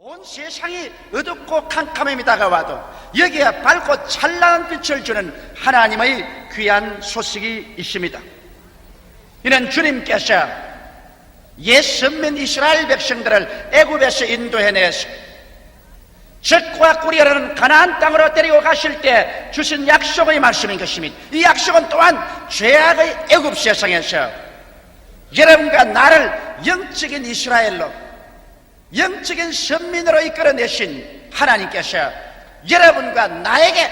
온 세상이 어둡고 캄캄함이 다가와도 여기에 밝고 찬란한 빛을 주는 하나님의 귀한 소식이 있습니다. 이는 주님께서 옛 선민 이스라엘 백성들을 애굽에서 인도해내서 젖과 꿀이 흐르는 가나안 땅으로 데리고 가실 때 주신 약속의 말씀인 것입니다. 이 약속은 또한 죄악의 애굽 세상에서 여러분과 나를 영적인 이스라엘로, 영적인 선민으로 이끌어내신 하나님께서 여러분과 나에게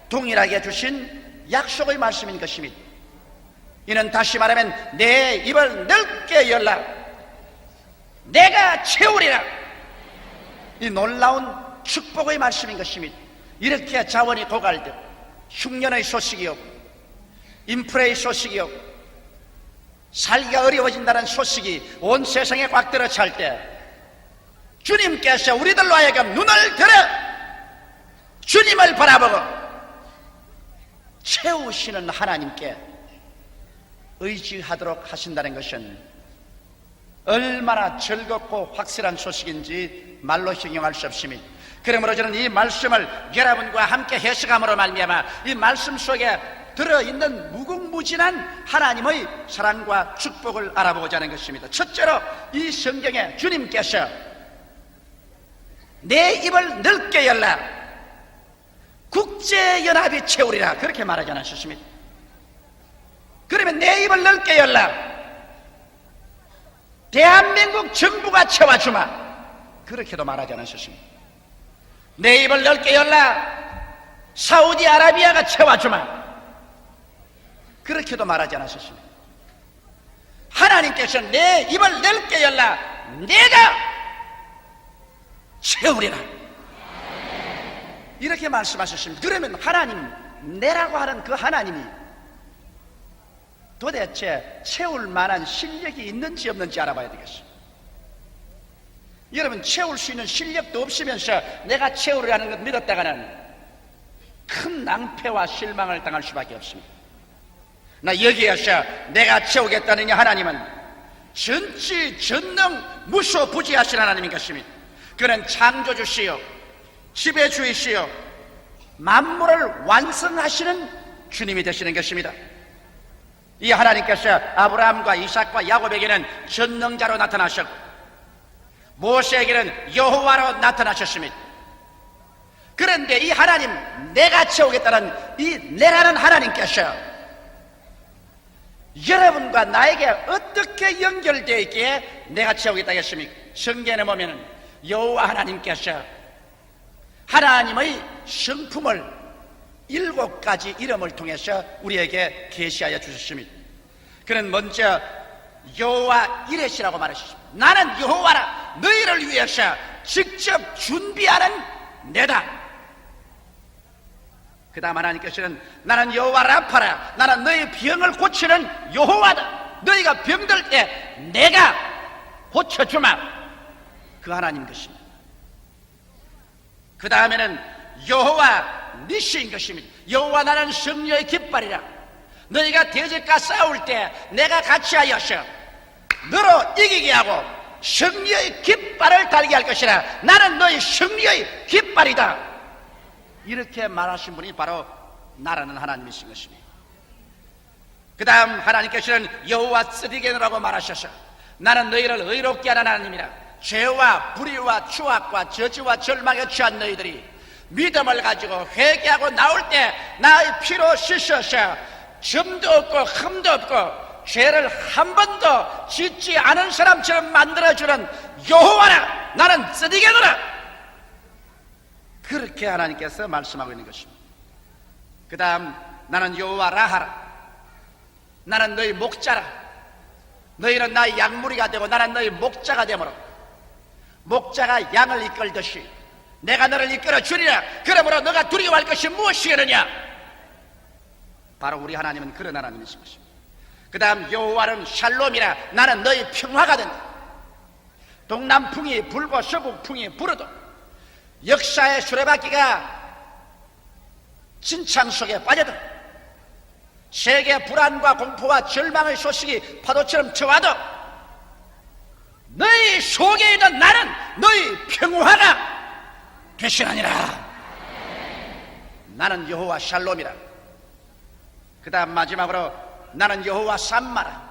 동일하게 주신 약속의 말씀인 것입니다. 이는 다시 말하면 내 입을 넓게 열라, 내가 채우리라, 이 놀라운 축복의 말씀인 것입니다. 이렇게 자원이 고갈되고 흉년의 소식이 오고 인플레의 소식이 오고 살기가 어려워진다는 소식이 온 세상에 꽉 들어찰 때 주님께서 우리들로 하여금 눈을 들어 주님을 바라보고 채우시는 하나님께 의지하도록 하신다는 것은 얼마나 즐겁고 확실한 소식인지 말로形容할 수 없습니다. 그러므로 저는 이 말씀을 여러분과 함께 해석함으로 말미암아 이 말씀 속에 들어있는 무궁무진한 하나님의 사랑과 축복을 알아보고자 하는 것입니다. 첫째로 이 성경에 주님께서 내 입을 넓게 열라, 국제연합이 채우리라 그렇게 말하지 않으셨습니까? 그러면 내 입을 넓게 열라, 대한민국 정부가 채워주마 그렇게도 말하지 않으셨습니까? 내 입을 넓게 열라, 사우디아라비아가 채워주마 그렇게도 말하지 않으셨습니까? 하나님께서 내 입을 넓게 열라, 내가 채우리라 이렇게 말씀하셨습니다. 그러면 하나님, 내라고 하는 그 하나님이 도대체 채울 만한 실력이 있는지 없는지 알아봐야 되겠어요. 여러분, 채울 수 있는 실력도 없으면서 내가 채우리라는 것 믿었다가는 큰 낭패와 실망을 당할 수밖에 없습니다. 나 여기에서 내가 채우겠다는 이 하나님은 전지 전능 무소부지하신 하나님인 것입니다. 그는 창조주시요 지배주이시요 만물을 완성하시는 주님이 되시는 것입니다. 이 하나님께서 아브라함과 이삭과 야곱에게는 전능자로 나타나셨고 모세에게는 여호와로 나타나셨습니다. 그런데 이 하나님, 내가 채우겠다는 이 내라는 하나님께서 여러분과 나에게 어떻게 연결되어 있기에 내가 채우겠다 했습니까? 성경에 보면 여호와 하나님께서 하나님의 성품을 7가지 이름을 통해서 우리에게 계시하여 주셨습니다. 그는 먼저 여호와 이레시라고 말하셨습니다. 나는 여호와라, 너희를 위해서 직접 준비하는 내다. 그 다음 하나님께서는 나는 여호와 라파라, 나는 너희 병을 고치는 여호와다. 너희가 병들 때 내가 고쳐주마, 그 하나님 것입니다. 그 다음에는 여호와 니시인 것입니다. 여호와 나는 승리의 깃발이라, 너희가 대적과 싸울 때 내가 같이 하여서 너로 이기게 하고 승리의 깃발을 달게 할 것이라, 나는 너희 승리의 깃발이다. 이렇게 말하신 분이 바로 나라는 하나님이신 것입니다. 그 다음 하나님께서는 여호와 쓰디게노라고 말하셔서 나는 너희를 의롭게 하는 하나님이라, 죄와 불의와 추악과 저주와 절망에 취한 너희들이 믿음을 가지고 회개하고 나올 때 나의 피로 씻어서 점도 없고 흠도 없고 죄를 한 번도 짓지 않은 사람처럼 만들어주는 여호와라, 나는 쓰디게노라, 그렇게 하나님께서 말씀하고 있는 것입니다. 그 다음 나는 여호와 라하라, 나는 너희 목자라, 너희는 나의 양무리가 되고 나는 너희 목자가 되므로 목자가 양을 이끌듯이 내가 너를 이끌어 주리라. 그러므로 너가 두려워할 것이 무엇이겠느냐? 바로 우리 하나님은 그런 하나님이신 것입니다. 그 다음 여호와는 샬롬이라, 나는 너희 평화가 된다. 동남풍이 불고 서북풍이 불어도 역사의 수레바퀴가 진창 속에 빠져도 세계 불안과 공포와 절망의 소식이 파도처럼 쳐와도 너희 속에 있는 나는 너희 평화가 되시나니라. 나는 여호와 샬롬이라. 그 다음 마지막으로 나는 여호와 삼마라.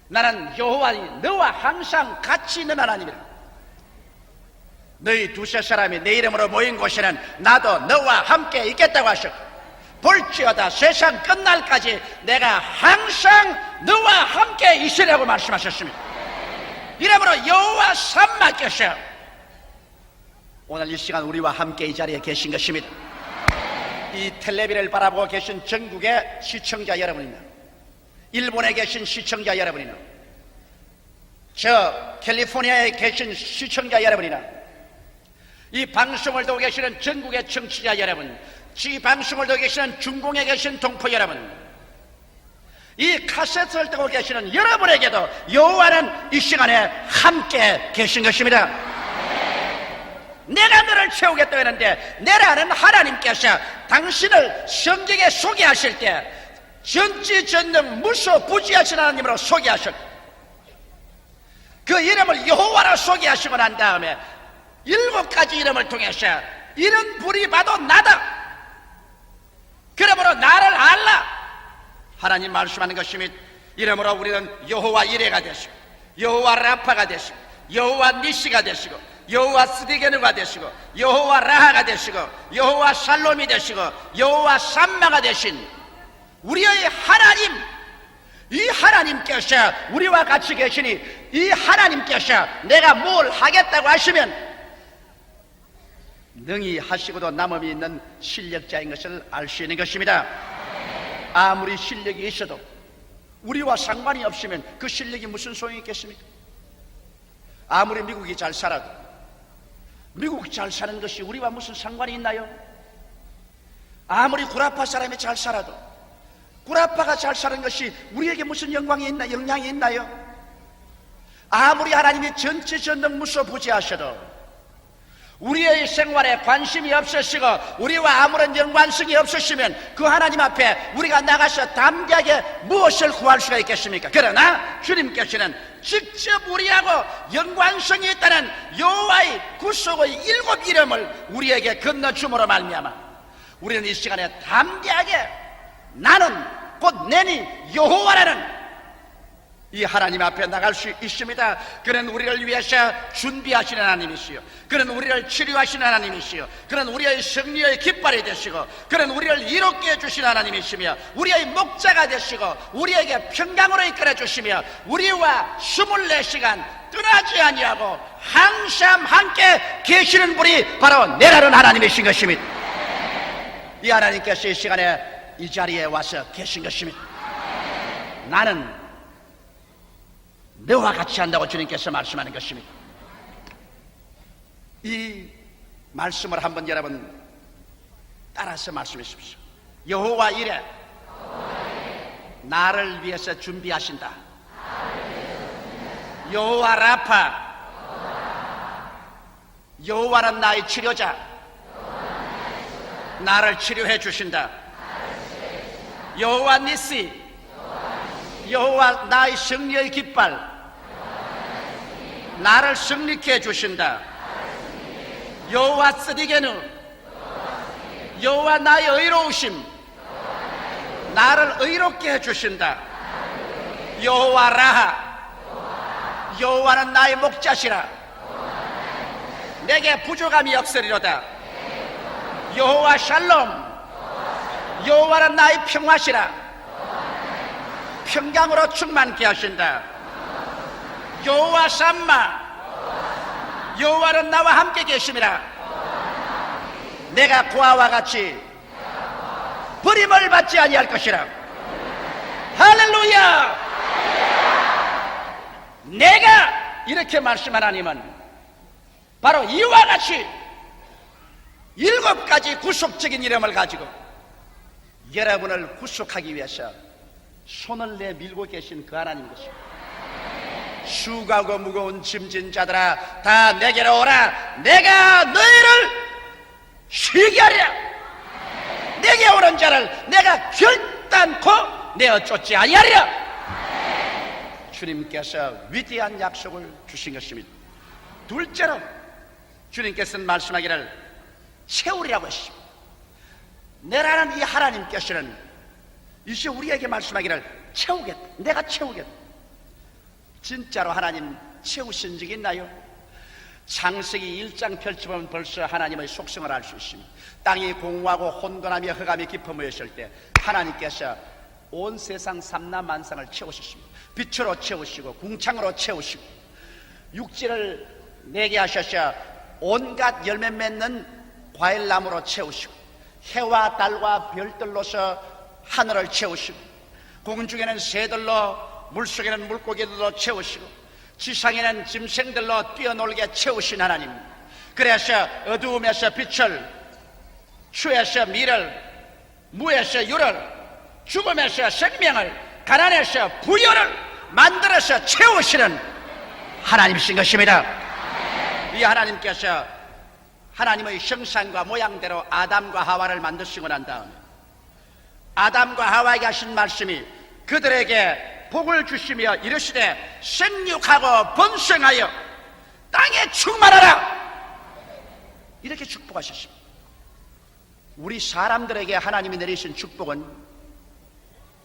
나는 여호와 너와 항상 같이 있는 하나님이라. 너희 두세 사람이 내 이름으로 모인 곳에는 나도 너와 함께 있겠다고 하셨고, 볼지어다 세상 끝날까지 내가 항상 너와 함께 있으라고 말씀하셨습니다. 이러므로 여호와 삼마께서 오늘 이 시간 우리와 함께 이 자리에 계신 것입니다. 이 텔레비를 바라보고 계신 전국의 시청자 여러분이나 일본에 계신 시청자 여러분이나 저 캘리포니아에 계신 시청자 여러분이나 이 방송을 보고 계시는 전국의 청취자 여러분, 이 방송을 보고 계시는 중공에 계신 동포 여러분, 이 카세트를 듣고 계시는 여러분에게도 여호와는 이 시간에 함께 계신 것입니다. 내가 너를 채우겠다고 했는데 내라는 하나님께서 당신을 성경에 소개하실 때 전지전능 무소부지하신 하나님으로 소개하셨고, 그 이름을 여호와로 소개하시고 난 다음에 7가지 이름을 통해서 이런 불이 봐도 나다, 그러므로 나를 알라, 하나님 말씀하는 것입니다. 이러므로 우리는 여호와 이레가 되시고 여호와 라파가 되시고 여호와 니시가 되시고 여호와 스디게누가 되시고 여호와 라하가 되시고 여호와 샬롬이 되시고 여호와 삼마가 되신 우리의 하나님, 이 하나님께서 우리와 같이 계시니 이 하나님께서 내가 뭘 하겠다고 하시면 능히 하시고도 남음이 있는 실력자인 것을 알 수 있는 것입니다. 아무리 실력이 있어도 우리와 상관이 없으면 그 실력이 무슨 소용이 있겠습니까? 아무리 미국이 잘 살아도 미국이 잘 사는 것이 우리와 무슨 상관이 있나요? 아무리 구라파 사람이 잘 살아도 구라파가 잘 사는 것이 우리에게 무슨 영향이 있나요? 아무리 하나님이 전지전능 무소부지하셔도 우리의 생활에 관심이 없으시고 우리와 아무런 연관성이 없으시면 그 하나님 앞에 우리가 나가서 담대하게 무엇을 구할 수가 있겠습니까? 그러나 주님께서는 직접 우리하고 연관성이 있다는 여호와의 구속의 7 이름을 우리에게 건너줌으로 말미암아 우리는 이 시간에 담대하게 나는 곧 내니 여호와라는 이 하나님 앞에 나갈 수 있습니다. 그는 우리를 위해서 준비하시는 하나님이시요, 그는 우리를 치료하시는 하나님이시요, 그는 우리의 승리의 깃발이 되시고 그는 우리를 이롭게 해주시는 하나님이시며 우리의 목자가 되시고 우리에게 평강으로 이끌어 주시며 우리와 24시간 떠나지 아니하고 항상 함께 계시는 분이 바로 내라는 하나님이신 것입니다. 이 하나님께서 이 시간에 이 자리에 와서 계신 것입니다. 나는 너와 같이 한다고 주님께서 말씀하는 것입니다. 이 말씀을 한번 여러분 따라서 말씀해 주십시오. 여호와 이레, 나를 위해서 준비하신다. 여호와 라파, 여호와는 나의 치료자, 나를 치료해 주신다. 여호와 니시, 여호와 나의 승리의 깃발, 나를 승리케 해주신다. 여호와 스디게누, 여호와 나의 의로우심, 나를 의롭게 해주신다. 여호와 라하, 여호와는 나의 목자시라, 내게 부족함이 없으리로다. 여호와 샬롬, 여호와는 나의 평화시라, 평강으로 충만케 하신다. 여호와 삼마, 여호와는 나와 함께 계심이라, 내가 고아와 같이 버림을 받지 아니할 것이라. 할렐루야! 내가 이렇게 말씀한 하나님은 바로 이와 같이 7가지 구속적인 이름을 가지고 여러분을 구속하기 위해서 손을 내밀고 계신 그 하나님 것입니다. 수고하고 무거운 짐진 자들아 다 내게로 오라, 내가 너희를 쉬게 하리라. 내게 오는 자를 내가 결단코 내어 쫓지 아니하리라. 주님께서 위대한 약속을 주신 것입니다. 둘째로 주님께서는 말씀하기를 채우리라고 했습니다. 내라는 이 하나님께서는 이제 우리에게 말씀하기를 채우겠다, 내가 채우겠다. 진짜로 하나님 채우신 적이 있나요? 창세기 1장 펼쳐보면 벌써 하나님의 속성을 알 수 있습니다. 땅이 공허하고 혼돈하며 흑암이 깊어모였을 때 하나님께서 온 세상 삼라만상을 채우셨습니다. 빛으로 채우시고 궁창으로 채우시고 육지를 내게 하셔서 온갖 열매 맺는 과일나무로 채우시고 해와 달과 별들로서 하늘을 채우시고 공중에는 새들로 물속에는 물고기들로 채우시고 지상에는 짐승들로 뛰어놀게 채우신 하나님, 그래서 어두움에서 빛을, 추에서 미를, 무에서 유를, 죽음에서 생명을, 가난에서 부여를 만들어서 채우시는 하나님이신 것입니다. 이 하나님께서 하나님의 형상과 모양대로 아담과 하와를 만드시고 난 다음에 아담과 하와에게 하신 말씀이 그들에게 복을 주시며 이르시되 생육하고 번성하여 땅에 충만하라, 이렇게 축복하셨습니다. 우리 사람들에게 하나님이 내리신 축복은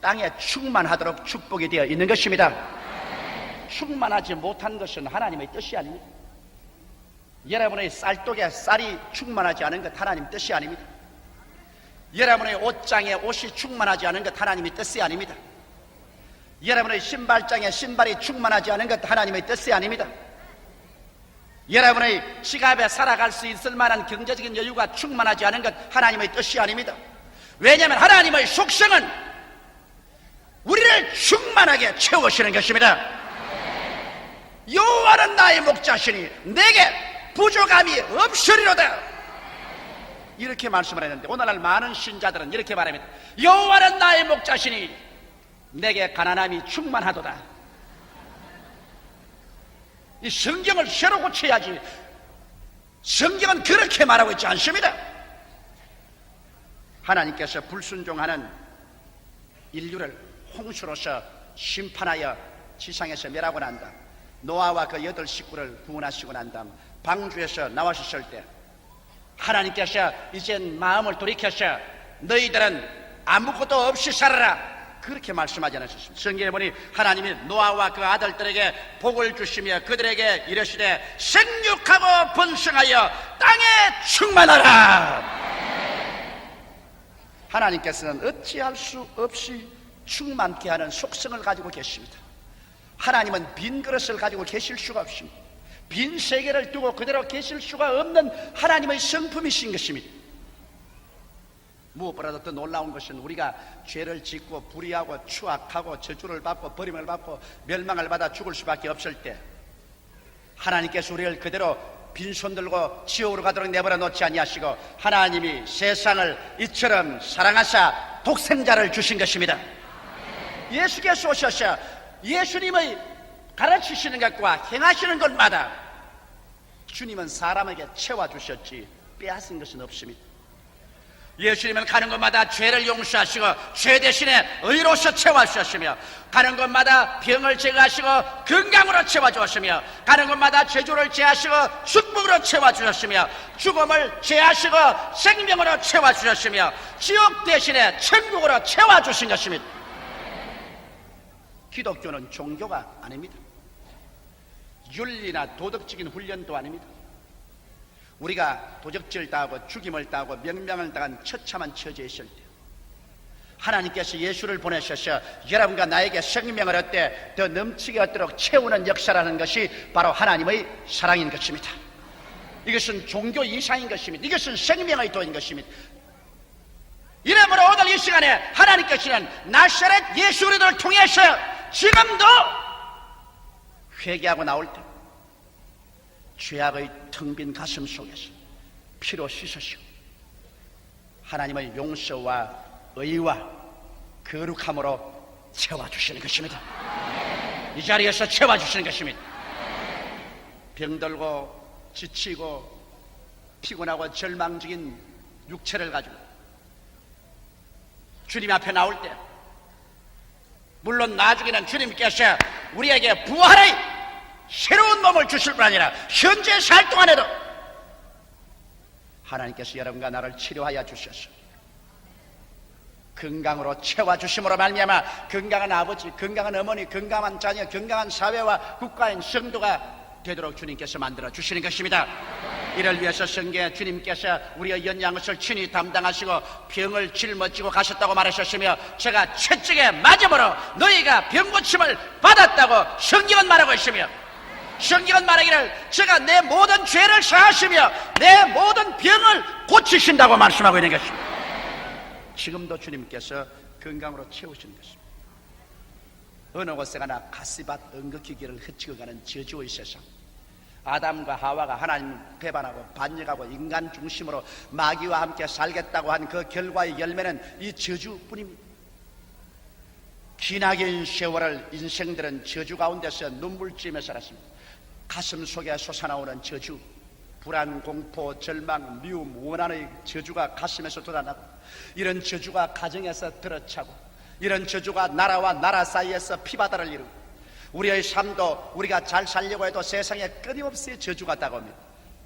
땅에 충만하도록 축복이 되어 있는 것입니다. 충만하지 못한 것은 하나님의 뜻이 아닙니다. 여러분의 쌀독에 쌀이 충만하지 않은 것 하나님 뜻이 아닙니다. 여러분의 옷장에 옷이 충만하지 않은 것 하나님의 뜻이 아닙니다. 여러분의 신발장에 신발이 충만하지 않은 것 하나님의 뜻이 아닙니다. 여러분의 지갑에 살아갈 수 있을 만한 경제적인 여유가 충만하지 않은 것 하나님의 뜻이 아닙니다. 왜냐하면 하나님의 속성은 우리를 충만하게 채우시는 것입니다. 여호와는 나의 목자시니 내게 부족함이 없으리로다, 이렇게 말씀을 했는데 오늘날 많은 신자들은 이렇게 말합니다. 여호와는 나의 목자시니 내게 가난함이 충만하도다. 이 성경을 새로 고쳐야지. 성경은 그렇게 말하고 있지 않습니다. 하나님께서 불순종하는 인류를 홍수로서 심판하여 지상에서 멸하고 난 다음 노아와 그 8 식구를 구원하시고 난 다음 방주에서 나와셨을 때 하나님께서 이젠 마음을 돌이켜서 너희들은 아무것도 없이 살아라, 그렇게 말씀하지 않으셨습니다. 성경에 보니 하나님이 노아와 그 아들들에게 복을 주시며 그들에게 이르시되 생육하고 번성하여 땅에 충만하라. 하나님께서는 어찌할 수 없이 충만케 하는 속성을 가지고 계십니다. 하나님은 빈 그릇을 가지고 계실 수가 없습니다. 빈 세계를 두고 그대로 계실 수가 없는 하나님의 성품이신 것입니다. 무엇보다도 더 놀라운 것은 우리가 죄를 짓고 불의하고 추악하고 저주를 받고 버림을 받고 멸망을 받아 죽을 수밖에 없을 때 하나님께서 우리를 그대로 빈손 들고 지옥으로 가도록 내버려 놓지 아니하시고 하나님이 세상을 이처럼 사랑하사 독생자를 주신 것입니다. 예수께서 오셔서 예수님의 가르치시는 것과 행하시는 것마다 주님은 사람에게 채워주셨지 빼앗은 것은 없습니다. 예수님은 가는 곳마다 죄를 용서하시고 죄 대신에 의로서 채워주셨으며 가는 곳마다 병을 제거하시고 건강으로 채워주셨으며 가는 곳마다 저주를 제하시고 축복으로 채워주셨으며 죽음을 제하시고 생명으로 채워주셨으며 지옥 대신에 천국으로 채워주신 것입니다. 기독교는 종교가 아닙니다. 윤리나 도덕적인 훈련도 아닙니다. 우리가 도적질을 당하고 죽임을 당하고 명명을 당한 처참한 처지에 있을 때 하나님께서 예수를 보내셔서 여러분과 나에게 생명을 얻되 더 넘치게 얻도록 채우는 역사라는 것이 바로 하나님의 사랑인 것입니다. 이것은 종교 이상인 것입니다. 이것은 생명의 도인 것입니다. 이러므로 오늘 이 시간에 하나님께서는 나사렛 예수 그리스도를 통해서 지금도 회개하고 나올 때 죄악의 텅 빈 가슴 속에서 피로 씻으시고 하나님의 용서와 의와 거룩함으로 채워주시는 것입니다. 이 자리에서 채워주시는 것입니다. 병들고 지치고 피곤하고 절망적인 육체를 가지고 주님 앞에 나올 때 물론 나중에는 주님께서 우리에게 부활의 새로운 몸을 주실 뿐 아니라 현재 살 동안에도 하나님께서 여러분과 나를 치료하여 주셔서 건강으로 채워주심으로 말미암아 건강한 아버지, 건강한 어머니, 건강한 자녀, 건강한 사회와 국가인 성도가 되도록 주님께서 만들어 주시는 것입니다. 이를 위해서 성경에 주님께서 우리의 연약한 것을 친히 담당하시고 병을 짊어지고 가셨다고 말하셨으며 제가 채찍에 맞음으로 너희가 병고침을 받았다고 성경은 말하고 있으며 성경은 말하기를 제가 내 모든 죄를 사하시며 내 모든 병을 고치신다고 말씀하고 있는 것입니다. 지금도 주님께서 건강으로 채우시는 것입니다. 어느 곳에 가나 가시밭 은극기기를 헤치고가는 저주의 세상, 아담과 하와가 하나님 배반하고 반역하고 인간 중심으로 마귀와 함께 살겠다고 한 그 결과의 열매는 이 저주뿐입니다. 기나긴 세월을 인생들은 저주 가운데서 눈물찌며 살았습니다. 가슴 속에 솟아나오는 저주, 불안, 공포, 절망, 미움, 원한의 저주가 가슴에서 돋아나고 이런 저주가 가정에서 들어차고 이런 저주가 나라와 나라 사이에서 피바다를 이루고 우리의 삶도 우리가 잘 살려고 해도 세상에 끊임없이 저주가 다가옵니다.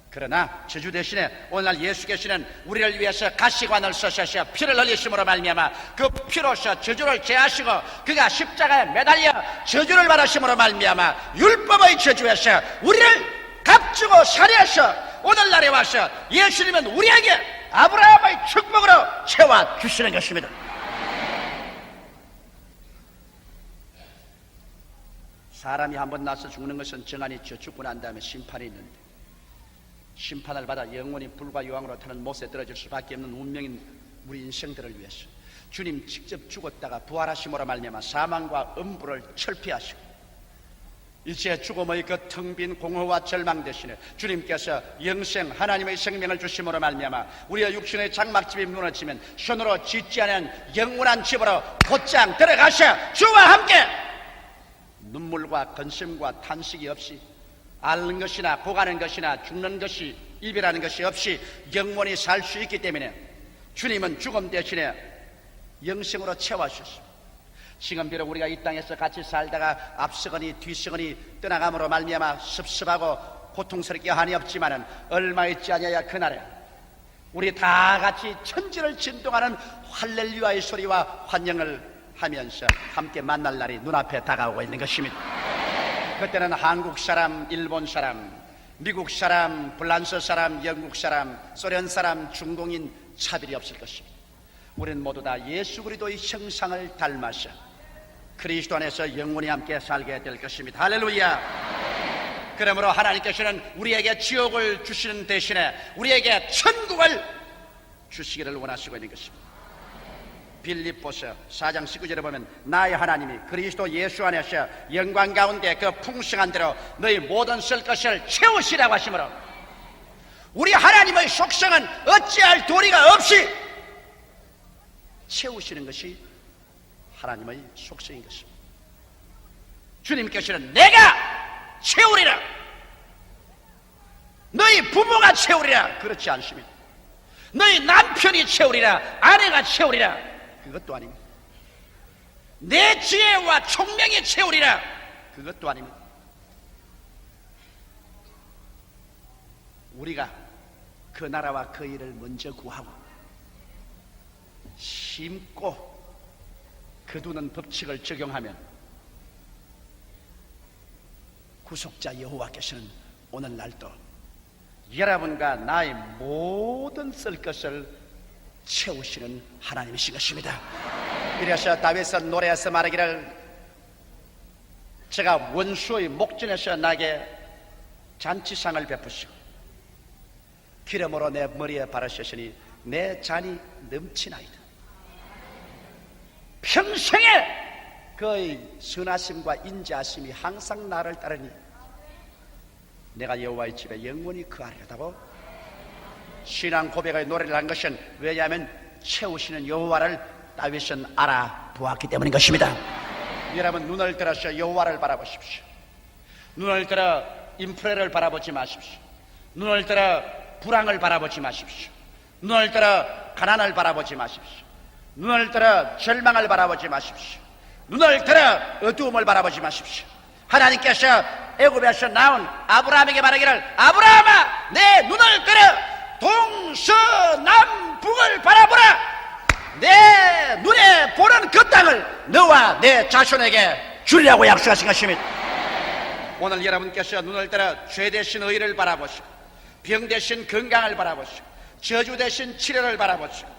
그러나 저주 대신에 오늘날 예수께서는 우리를 위해서 가시관을 쓰셔서 피를 흘리심으로 말미암아 그 피로서 저주를 제하시고 그가 십자가에 매달려 저주를 받으심으로 말미암아 율법의 저주에서 우리를 값주고 살해하셔 오늘날에 와서 예수님은 우리에게 아브라함의 축복으로 채워주시는 것입니다. 사람이 한번 나서 죽는 것은 정한이 있죠. 죽고 난 다음에 심판이 있는데 심판을 받아 영원히 불과 유황으로 타는 못에 떨어질 수밖에 없는 운명인 우리 인생들을 위해서 주님 직접 죽었다가 부활하심으로 말미암아 사망과 음부를 철폐하시고 이제 죽음의 그 텅 빈 공허와 절망 대신에 주님께서 영생 하나님의 생명을 주심으로 말미암아 우리의 육신의 장막집이 무너지면 손으로 짓지 않은 영원한 집으로 곧장 들어가셔 주와 함께 눈물과 근심과 탄식이 없이 앓는 것이나 고가는 것이나 죽는 것이 이별하는 것이 없이 영원히 살 수 있기 때문에 주님은 죽음 대신에 영생으로 채워주셨습니다. 지금 비록 우리가 이 땅에서 같이 살다가 앞서거니 뒤서거니 떠나감으로 말미암아 섭섭하고 고통스럽게 한이 없지만은 얼마 있지 않아야 그날에 우리 다 같이 천지를 진동하는 할렐루야의 소리와 환영을 하면서 함께 만날 날이 눈앞에 다가오고 있는 것입니다. 그때는 한국 사람, 일본 사람, 미국 사람, 프랑스 사람, 영국 사람, 소련 사람, 중동인 차별이 없을 것입니다. 우리는 모두 다 예수 그리스도의 형상을 닮아서 그리스도 안에서 영원히 함께 살게 될 것입니다. 할렐루야. 그러므로 하나님께서는 우리에게 지옥을 주시는 대신에 우리에게 천국을 주시기를 원하시고 있는 것입니다. 빌립보서 4장 19절에 보면 나의 하나님이 그리스도 예수 안에서 영광 가운데 그 풍성한 대로 너희 모든 쓸 것을 채우시라고 하시므로 우리 하나님의 속성은 어찌할 도리가 없이 채우시는 것이 하나님의 속성인 것입니다. 주님께서는 내가 채우리라, 너희 부모가 채우리라 그렇지 않습니다. 너희 남편이 채우리라, 아내가 채우리라 그것도 아닙니다. 내 지혜와 총명이 채우리라 그것도 아닙니다. 우리가 그 나라와 그 일을 먼저 구하고 심고 거두는 법칙을 적용하면 구속자 여호와께서는 오늘날도 여러분과 나의 모든 쓸 것을 채우시는 하나님이신 것입니다. 이래서 다윗은 노래에서 말하기를 제가 원수의 목전에서 나에게 잔치상을 베푸시고 기름으로 내 머리에 바르셨으니 내 잔이 넘치나이다. 평생에 그의 선하심과 인자하심이 항상 나를 따르니 내가 여호와의 집에 영원히 거하리라고 신앙 고백의 노래를 한 것은 왜냐하면 채우시는 여호와를 다윗은 알아보았기 때문인 것입니다. 여러분 눈을 들어서 여호와를 바라보십시오. 눈을 들어 인프레를 바라보지 마십시오. 눈을 들어 불황을 바라보지 마십시오. 눈을 들어 가난을 바라보지 마십시오. 눈을 들어 절망을 바라보지 마십시오. 눈을 들어 어두움을 바라보지 마십시오. 하나님께서 애굽에서 나온 아브라함에게 말하기를 아브라함아 내 눈을 들어 동서남북을 바라보라. 내 눈에 보는 그 땅을 너와 내 자손에게 주리라고 약속하신 것입니다. 오늘 여러분께서 눈을 들어 죄 대신 의를 바라보시고 병 대신 건강을 바라보시고 저주 대신 치료를 바라보시고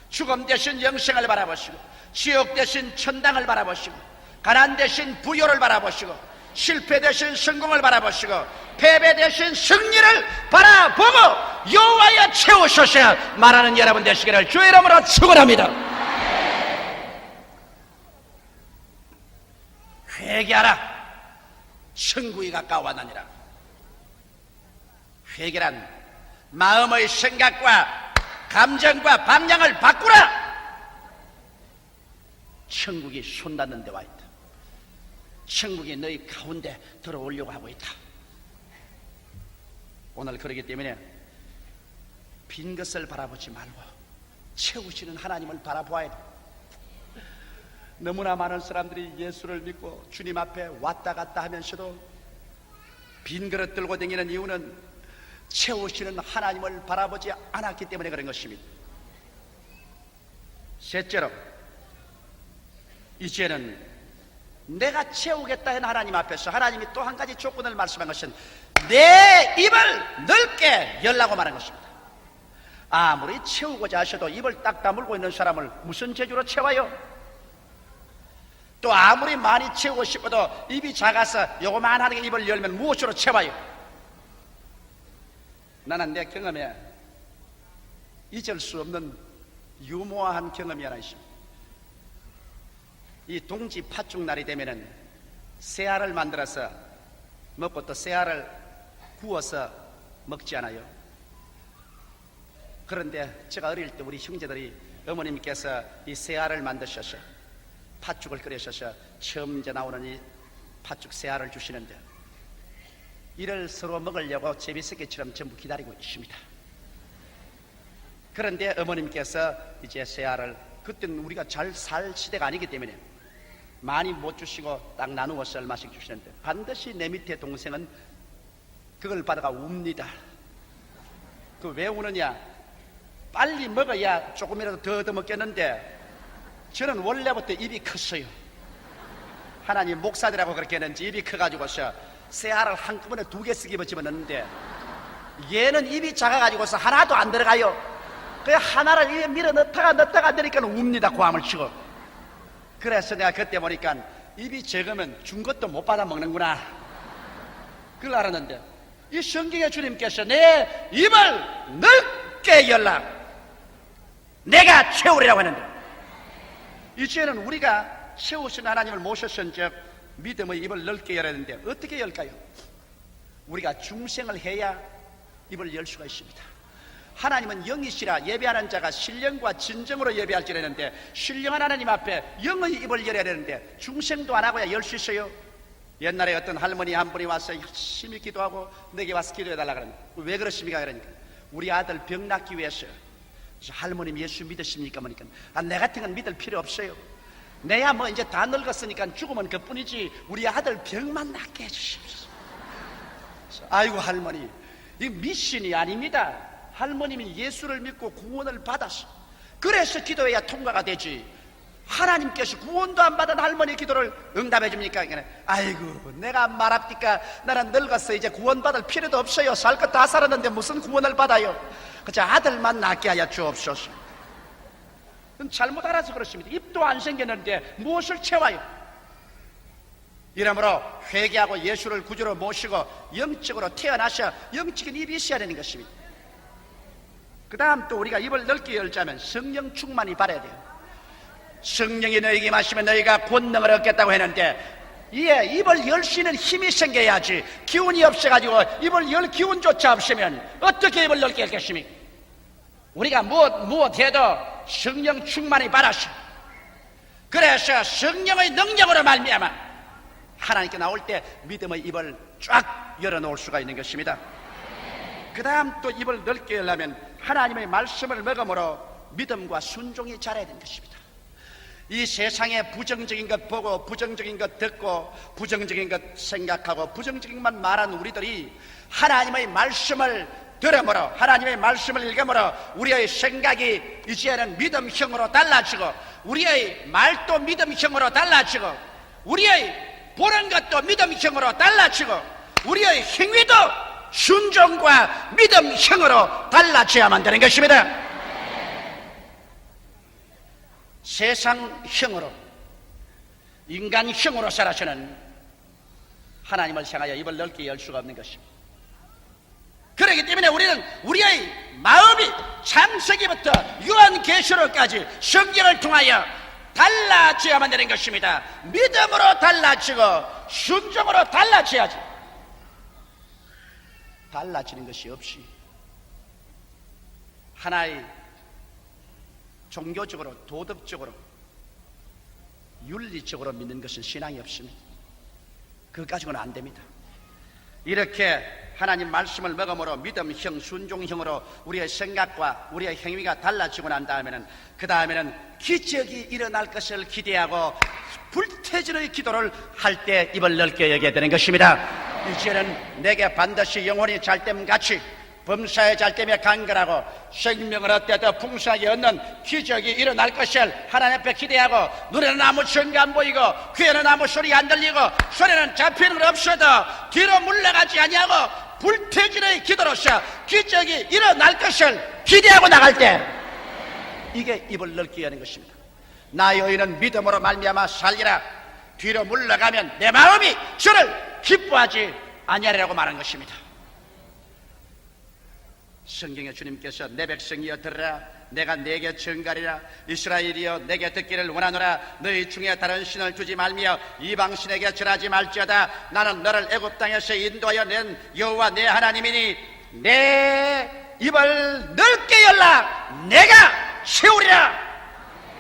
죽음 대신 영생을 바라보시고 지옥 대신 천당을 바라보시고 가난 대신 부요를 바라보시고 실패 대신 성공을 바라보시고 패배 대신 승리를 바라보고 여호와여 채우소서 말하는 여러분 되시기를 주의 이름으로 축원합니다. 회개하라. 천국이 가까워하느니라. 회개란 마음의 생각과 감정과 방향을 바꾸라. 천국이 손 닿는 데 와 있다. 천국이 너희 가운데 들어오려고 하고 있다. 오늘 그러기 때문에 빈 것을 바라보지 말고 채우시는 하나님을 바라보아야 돼. 너무나 많은 사람들이 예수를 믿고 주님 앞에 왔다 갔다 하면서도 빈 그릇 들고 다니는 이유는 채우시는 하나님을 바라보지 않았기 때문에 그런 것입니다. 셋째로, 이제는 내가 채우겠다 하는 하나님 앞에서 하나님이 또 한 가지 조건을 말씀한 것은 내 입을 넓게 열라고 말한 것입니다. 아무리 채우고자 하셔도 입을 딱 다물고 있는 사람을 무슨 재주로 채워요? 또 아무리 많이 채우고 싶어도 입이 작아서 요거만하게 입을 열면 무엇으로 채워요? 나는 내 경험에 잊을 수 없는 유모한 경험이 하나 있습니다. 이 동지 팥죽 날이 되면은 새알을 만들어서 먹고 또 새알을 구워서 먹지 않아요? 그런데 제가 어릴 때 우리 형제들이 어머님께서 이 새알을 만드셔서 팥죽을 끓여셔서 처음 이제 나오는 이 팥죽 새알을 주시는데 이를 서로 먹으려고 제비새끼처럼 전부 기다리고 있습니다. 그런데 어머님께서 이제 새알을, 그때는 우리가 잘 살 시대가 아니기 때문에 많이 못 주시고 딱 나누어서 얼마씩 주시는데 반드시 내 밑에 동생은 그걸 받아가 웁니다. 그 왜 우느냐? 빨리 먹어야 조금이라도 더 얻어먹겠는데 저는 원래부터 입이 컸어요. 하나님 목사들하고 그렇게 했는지 입이 커가지고서 새알을 한꺼번에 2개 집어넣는데 얘는 입이 작아가지고서 하나도 안 들어가요. 그냥 하나를 입에 밀어 넣다가 넣으니까 웁니다. 고함을 치고. 그래서 내가 그때 보니까 입이 적으면 준 것도 못 받아 먹는구나, 그걸 알았는데 이 성경의 주님께서 내 입을 넓게 열라, 내가 채우리라고 했는데 이제는 우리가 채우신 하나님을 모셨은즉 믿음의 입을 넓게 열어야 되는데 어떻게 열까요? 우리가 중생을 해야 입을 열 수가 있습니다. 하나님은 영이시라 예배하는 자가 신령과 진정으로 예배할지라 했는데 신령한 하나님 앞에 영의 입을 열어야 되는데 중생도 안 하고야 열 수 있어요? 옛날에 어떤 할머니 한 분이 와서 열심히 기도하고 내게 와서 기도해달라 그러는데 왜 그러십니까? 그러니까 우리 아들 병 낫기 위해서. 할머님 예수 믿으십니까? 그러니까 내 같은 건 믿을 필요 없어요. 내야 뭐 이제 다 늙었으니까 죽으면 그뿐이지 우리 아들 병만 낫게 해주십시오. 아이고 할머니, 이 미신이 아닙니다. 할머님이 예수를 믿고 구원을 받았어. 그래서 기도해야 통과가 되지. 하나님께서 구원도 안 받은 할머니 기도를 응답해 줍니까? 아이고 내가 말합니까? 나는 늙었어. 이제 구원받을 필요도 없어요. 살 것 다 살았는데 무슨 구원을 받아요? 그저 아들만 낳게 하여 주옵소서. 잘못 알아서 그렇습니다. 입도 안 생겼는데 무엇을 채워요? 이러므로 회개하고 예수를 구주로 모시고 영적으로 태어나셔 영적인 입이 있어야 되는 것입니다. 그 다음 또 우리가 입을 넓게 열자면 성령 충만이 바라야 돼요. 성령이 너에게 임하시면 너희가 권능을 얻겠다고 했는데 입을 열 수 있는 힘이 생겨야지. 기운이 없어가지고 입을 열 기운조차 없으면 어떻게 입을 넓게 열겠습니까? 우리가 무엇 해도 성령 충만이 바라시. 그래서 성령의 능력으로 말미암아 하나님께 나올 때 믿음의 입을 쫙 열어놓을 수가 있는 것입니다. 그 다음 또 입을 넓게 열려면 하나님의 말씀을 먹음으로 믿음과 순종이 자라야 되는 것입니다. 이 세상에 부정적인 것 보고 부정적인 것 듣고 부정적인 것 생각하고 부정적인 것만 말하는 우리들이 하나님의 말씀을 들음으로 하나님의 말씀을 읽음으로 우리의 생각이 이제는 믿음형으로 달라지고 우리의 말도 믿음형으로 달라지고 우리의 보는 것도 믿음형으로 달라지고 우리의 행위도 순종과 믿음형으로 달라져야만 되는 것입니다. 세상형으로 인간형으로 살아서는 하나님을 향하여 입을 넓게 열 수가 없는 것입니다. 그렇기 때문에 우리는 우리의 마음이 창세기부터 요한계시록까지 성경을 통하여 달라져야만 되는 것입니다. 믿음으로 달라지고 순종으로 달라져야지. 달라지는 것이 없이 하나의 종교적으로 도덕적으로 윤리적으로 믿는 것은 신앙이 없습니다. 그것 가지고는 안 됩니다. 이렇게 하나님 말씀을 먹음으로 믿음형 순종형으로 우리의 생각과 우리의 행위가 달라지고 난 다음에는 그 다음에는 기적이 일어날 것을 기대하고 불태전의 기도를 할 때 입을 넓게 여겨야 되는 것입니다. 이제는 내게 반드시 영혼이 잘됨같이 범사에 잘되며 간결하고 생명을 얻되 풍성하게 얻는 기적이 일어날 것을 하나님 앞에 기대하고 눈에는 아무 증거 안 보이고 귀에는 아무 소리 안 들리고 손에는 잡히는 것 없어도 뒤로 물러가지 아니하고 불태진의 기도로서 기적이 일어날 것을 기대하고 나갈 때 이게 입을 넓게 하는 것입니다. 나의 의인은 믿음으로 말미암아 살리라. 뒤로 물러가면 내 마음이 저를 기뻐하지 아니하리라고 말한 것입니다. 성경에 주님께서 내 백성이여 들으라. 내가 네게 증가리라. 이스라엘이여 내게 듣기를 원하노라. 너희 중에 다른 신을 두지 말며 이방신에게 절하지 말지어다. 나는 너를 애굽 땅에서 인도하여 낸 여호와 내 하나님이니 내 입을 넓게 열라. 내가 세우리라.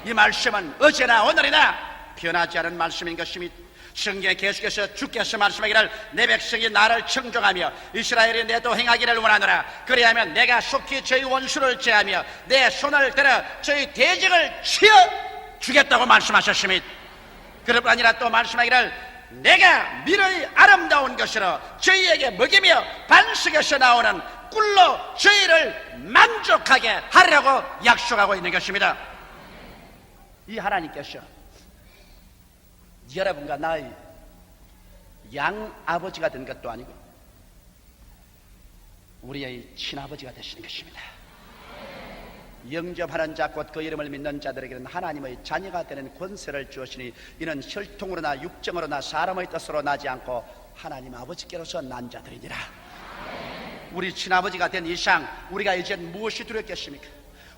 이 말씀은 어제나 오늘이나 변하지 않은 말씀인 것입니다. 성경에 계속해서 주께서 말씀하기를 내 백성이 나를 청종하며 이스라엘이 내도 행하기를 원하노라. 그리하면 내가 속히 저희 원수를 제하며 내 손을 들어 저희 대적을 치어 주겠다고 말씀하셨습니다. 그뿐 아니라 또 말씀하기를 내가 밀의 아름다운 것으로 저희에게 먹이며 반석에서 나오는 꿀로 저희를 만족하게 하려고 약속하고 있는 것입니다. 이 하나님께서 여러분과 나의 양아버지가 된 것도 아니고 우리의 친아버지가 되시는 것입니다. 영접하는 자 곧 그 이름을 믿는 자들에게는 하나님의 자녀가 되는 권세를 주었으니 이는 혈통으로나 육정으로나 사람의 뜻으로 나지 않고 하나님 아버지께로서 난 자들이니라. 우리 친아버지가 된 이상 우리가 이젠 무엇이 두렵겠습니까?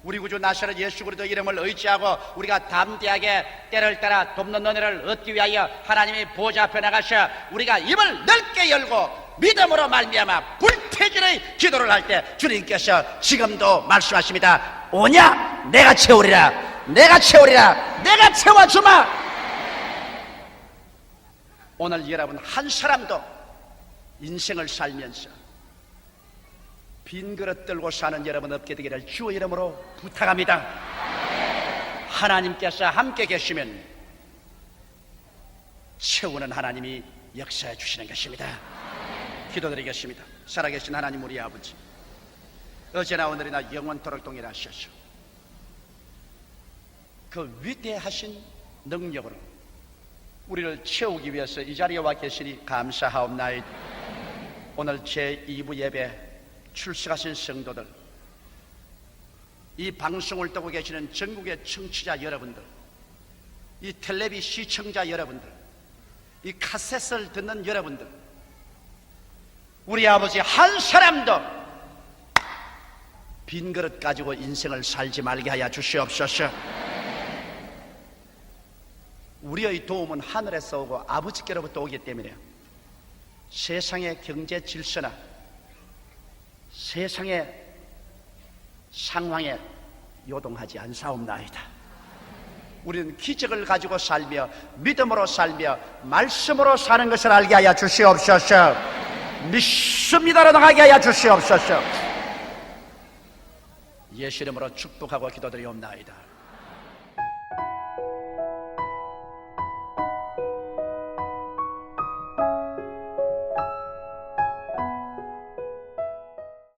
우리 구주 나사렛 예수 그리스도 이름을 의지하고 우리가 담대하게 때를 따라 돕는 은혜를 얻기 위하여 하나님의 보좌 앞에 나가셔 우리가 입을 넓게 열고 믿음으로 말미암아 불태진의 기도를 할 때 주님께서 지금도 말씀하십니다. 오냐? 내가 채우리라. 내가 채우리라. 내가 채워주마. 오늘 여러분 한 사람도 인생을 살면서 빈 그릇 들고 사는 여러분 없게 되기를 주의 이름으로 부탁합니다. 하나님께서 함께 계시면 채우는 하나님이 역사해 주시는 것입니다. 기도드리겠습니다. 살아계신 하나님 우리 아버지, 어제나 오늘이나 영원토록 동일하셔서 그 위대하신 능력으로 우리를 채우기 위해서 이 자리에 와 계시니 감사하옵나이다. 오늘 제2부 예배 출석하신 성도들, 이 방송을 듣고 계시는 전국의 청취자 여러분들, 이 텔레비 시청자 여러분들, 이 카셋을 듣는 여러분들, 우리 아버지 한 사람도 빈 그릇 가지고 인생을 살지 말게 하여 주시옵소서. 우리의 도움은 하늘에서 오고 아버지께로부터 오기 때문에 세상의 경제 질서나 세상의 상황에 요동하지 않사옵나이다. 우리는 기적을 가지고 살며 믿음으로 살며 말씀으로 사는 것을 알게 하여 주시옵소서. 믿습니다로 나가게 하여 주시옵소서. 예수 이름으로 축복하고 기도드리옵나이다.